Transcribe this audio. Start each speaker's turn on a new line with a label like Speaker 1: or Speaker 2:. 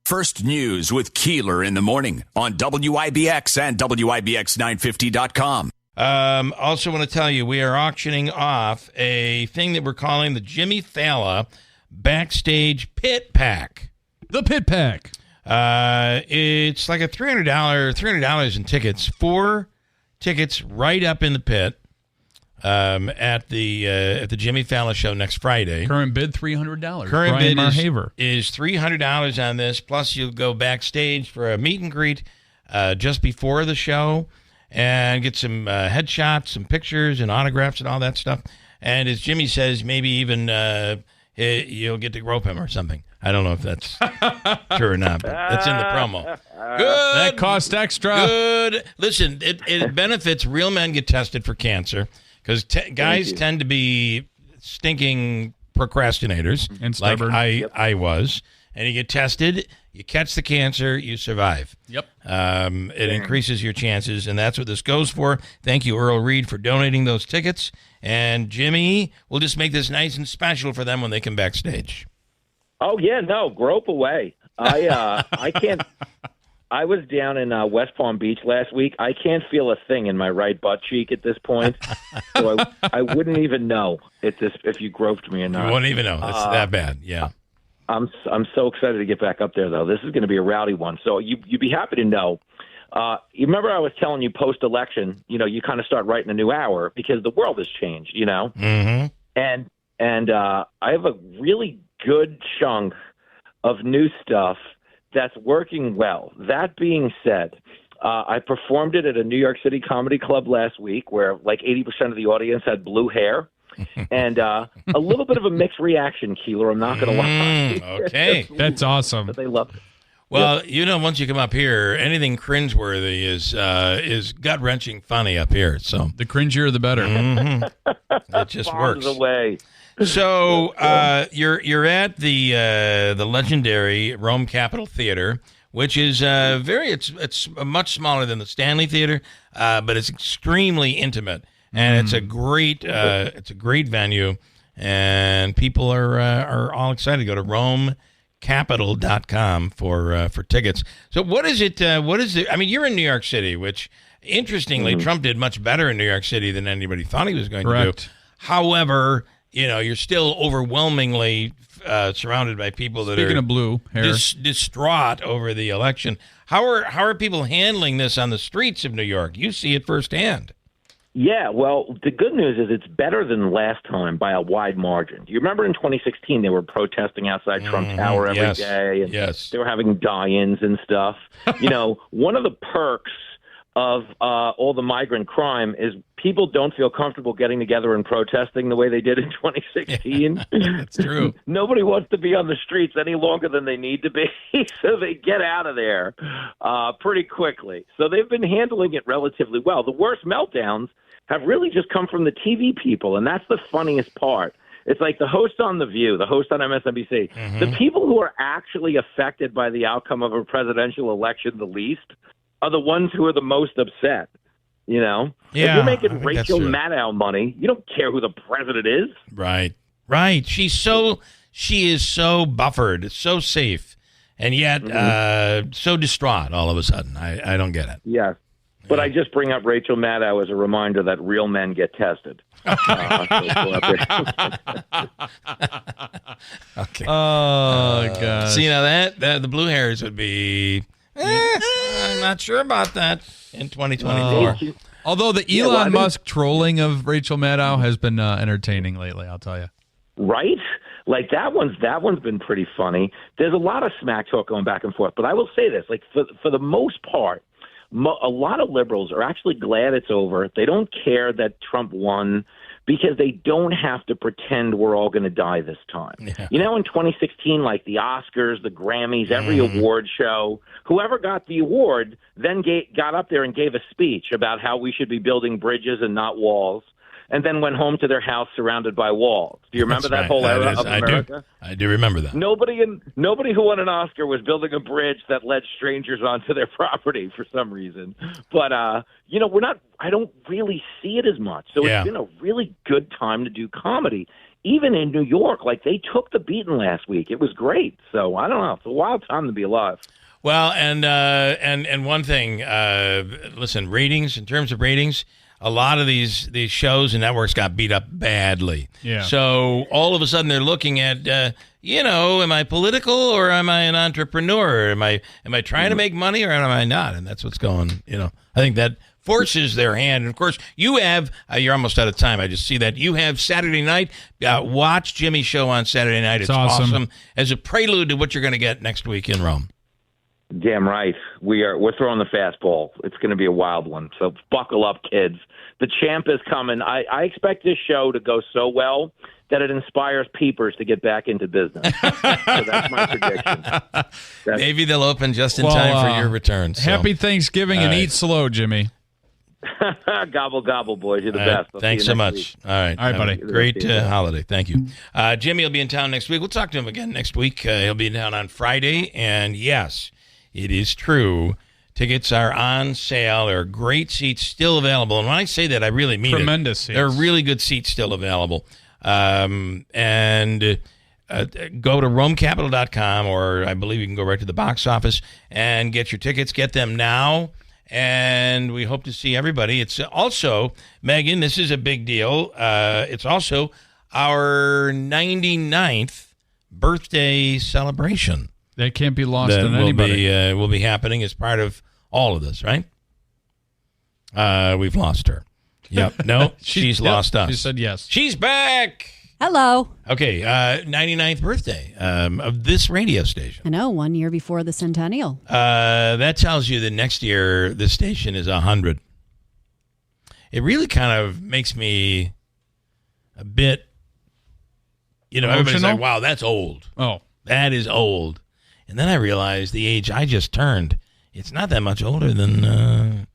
Speaker 1: First News with Keeler in the morning on WIBX and WIBX950.com.
Speaker 2: Also want to tell you, we are auctioning off a thing that we're calling the Jimmy Failla Backstage Pit Pack.
Speaker 3: The Pit Pack.
Speaker 2: It's like a $300 in tickets. 4 tickets right up in the pit at the Jimmy Failla show next Friday.
Speaker 3: Current bid $300.
Speaker 2: Current bid
Speaker 3: Marhaver.
Speaker 2: is $300 on this. Plus, you'll go backstage for a meet and greet just before the show and get some headshots, some pictures, and autographs and all that stuff. And as Jimmy says, maybe even you'll get to grope him or something. I don't know if that's true or not, but that's in the promo. Good.
Speaker 3: That cost extra.
Speaker 2: Good. Listen, it benefits real men get tested for cancer because guys tend to be stinking procrastinators.
Speaker 3: And stubborn.
Speaker 2: Like I was. And you get tested, you catch the cancer, you survive.
Speaker 3: Yep.
Speaker 2: It increases your chances, and that's what this goes for. Thank you, Earl Reed, for donating those tickets. And Jimmy, we'll just make this nice and special for them when they come backstage.
Speaker 4: Oh, yeah, no, grope away. I can't. I was down in West Palm Beach last week. I can't feel a thing in my right butt cheek at this point, so I wouldn't even know if you groped me or not.
Speaker 2: You wouldn't even know. It's that bad, yeah.
Speaker 4: I'm so excited to get back up there, though. This is going to be a rowdy one. So you'd be happy to know. You remember I was telling you post-election, you kind of start writing a new hour because the world has changed,
Speaker 2: Mm-hmm.
Speaker 4: And I have a really good chunk of new stuff that's working well. That being said, I performed it at a New York City comedy club last week where like 80% of the audience had blue hair. And a little bit of a mixed reaction, Keeler. I'm not going to lie.
Speaker 2: Okay.
Speaker 3: That's awesome.
Speaker 4: But they loved it.
Speaker 2: Well, once you come up here, anything cringeworthy is gut-wrenching funny up here. So
Speaker 3: The cringier, the better.
Speaker 2: It just works.
Speaker 4: Away.
Speaker 2: So you're at the legendary Rome Capitol Theater, which is it's much smaller than the Stanley Theater, but it's extremely intimate. And it's a great venue, and people are all excited to go to RomeCapital.com for tickets. So what is it? I mean, you're in New York City, which interestingly, Trump did much better in New York City than anybody thought he was going to do. However, you're still overwhelmingly surrounded by people that
Speaker 3: Speaking
Speaker 2: are
Speaker 3: of blue hair.
Speaker 2: distraught over the election. How are people handling this on the streets of New York? You see it firsthand.
Speaker 4: Yeah, well, the good news is it's better than last time by a wide margin. Do you remember in 2016 they were protesting outside Trump Tower every day, and they were having die-ins and stuff? One of the perks of all the migrant crime is people don't feel comfortable getting together and protesting the way they did in 2016.
Speaker 2: That's true.
Speaker 4: Nobody wants to be on the streets any longer than they need to be, so they get out of there pretty quickly. So they've been handling it relatively well. The worst meltdowns have really just come from the TV people, and that's the funniest part. It's like the host on The View, the host on MSNBC. The people who are actually affected by the outcome of a presidential election the least are the ones who are the most upset,
Speaker 2: Yeah,
Speaker 4: if you're making Rachel Maddow money, you don't care who the president is.
Speaker 2: Right. She is so buffered, so safe, and yet so distraught all of a sudden. I don't get it.
Speaker 4: Yes. But I just bring up Rachel Maddow as a reminder that real men get tested.
Speaker 2: Okay.
Speaker 3: Oh, God.
Speaker 2: See, that the blue hairs would be... I'm not sure about that in 2024.
Speaker 3: Although the Elon Musk trolling of Rachel Maddow has been entertaining lately, I'll tell you.
Speaker 4: Right? Like that one's been pretty funny. There's a lot of smack talk going back and forth, but I will say this: like for the most part, a lot of liberals are actually glad it's over. They don't care that Trump won because they don't have to pretend we're all going to die this time. Yeah. In 2016, like the Oscars, the Grammys, every award show, whoever got the award then got up there and gave a speech about how we should be building bridges and not walls. and then went home to their house surrounded by walls. Do you remember that whole era of America?
Speaker 2: I do remember that.
Speaker 4: Nobody who won an Oscar was building a bridge that led strangers onto their property for some reason. But I don't really see it as much. So It's been a really good time to do comedy. Even in New York, they took the beating last week. It was great. So I don't know. It's a wild time to be alive.
Speaker 2: Well, and one thing, listen, ratings, in terms of ratings, a lot of these shows and networks got beat up badly.
Speaker 3: Yeah.
Speaker 2: So all of a sudden they're looking at, am I political or am I an entrepreneur? Am I trying to make money or am I not? And that's what's going, I think that forces their hand. And of course, you have, you're almost out of time. I just see that. You have Saturday night. Watch Jimmy's show on Saturday night. It's awesome. As a prelude to what you're going to get next week in Rome.
Speaker 4: Damn right. We're throwing the fastball. It's going to be a wild one. So buckle up, kids. The champ is coming. I expect this show to go so well that it inspires peepers to get back into business. So that's my prediction.
Speaker 2: Maybe they'll open just in time for your return. So.
Speaker 3: Happy Thanksgiving and eat slow, Jimmy.
Speaker 4: Gobble, gobble, boys. You're the best.
Speaker 2: Thanks so much.
Speaker 4: Week.
Speaker 2: All right,
Speaker 3: buddy.
Speaker 2: Great holiday. Thank you. Jimmy will be in town next week. We'll talk to him again next week. He'll be in town on Friday. And yes, it is true. Tickets are on sale. There are great seats still available. And when I say that, I really mean
Speaker 3: tremendous seats.
Speaker 2: There are really good seats still available. And go to RomeCapital.com, or I believe you can go right to the box office and get your tickets. Get them now. And we hope to see everybody. It's also, Megan, this is a big deal. It's also our 99th birthday celebration.
Speaker 3: That can't be lost on anybody.
Speaker 2: Will be happening as part of all of this, right? We've lost her. Yep. No, she's lost us.
Speaker 3: She said yes.
Speaker 2: She's back.
Speaker 5: Hello.
Speaker 2: Okay, 99th birthday of this radio station.
Speaker 5: I know, 1 year before the centennial.
Speaker 2: That tells you that next year the station is 100. It really kind of makes me a bit, everybody's like, wow, that's old.
Speaker 3: Oh.
Speaker 2: That is old. And then I realized the age I just turned, it's not that much older than